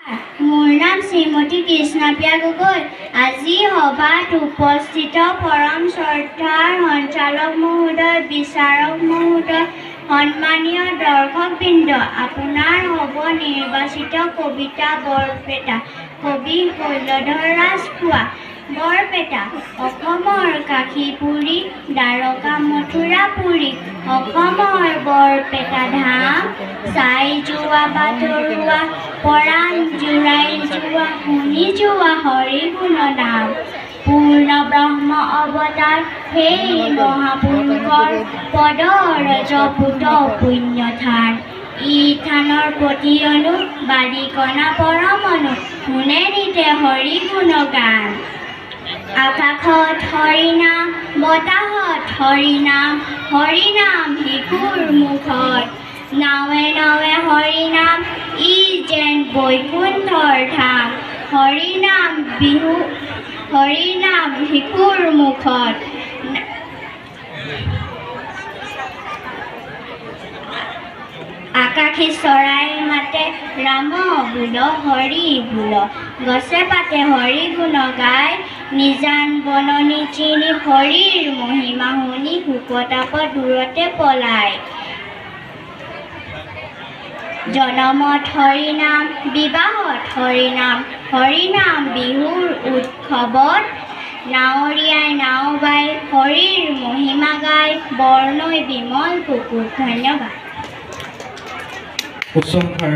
মোৰ নাম শ্ৰীমতী কৃষ্ণপ্ৰিয়া গগৈ। আজি সভাত উপস্থিত পৰম শ্ৰদ্ধাৰ সঞ্চালক মহোদয়, বিচাৰক মহোদয়, সন্মানীয় দৰ্শকবৃন্দ, আপোনাৰ হ'ব নিৰ্বাচিত কবিতা বৰপেটা। কবি শৈলধৰ ৰাজখোৱা। বৰপেটা অসমৰ কাশীপুৰী, দ্বাৰকা মথুৰাপুৰী, অসমৰ বৰপেটা ধাম, চাই যোৱা বাটৰুৱা, পৰাণ জোৰাই যোৱা, শুনি যোৱা হৰি গুণ নাম। পূৰ্ণ ব্ৰহ্ম অৱতাৰ সেই মহাপুৰুষৰ পদৰজ পুত পুণ্যথান। ই থানৰ প্ৰতি অনু বাৰিকণা পৰমনু, শুনে নিতে হৰি গুণ গান। আকাশত হৰিনাম, বতাহত হৰিনাম, হৰিনাম শিশুৰ মুখত। নাৱে নাৱে হৰিনাম, ই যেন বৈকুণ্ঠৰ ধাম। হৰিনাম শিশুৰ মুখত। আকাশী চৰাই মাতে, ৰাম বোল হৰি বোল। গছে পাতে হৰি গুণ গায়, নিজান বননি চিনি হৰিৰ মহিমা শুনি শোকতাপ দূৰতে পলায়। জনমত হৰিনাম, বিবাহত হৰিনাম, হৰিনাম বিহুৰ উৎসৱত। নাৱৰীয়াই নাও বাই হৰিৰ মহিমা গায়, বৰনৈ বিমল পুকুৰ। ধন্যবাদ।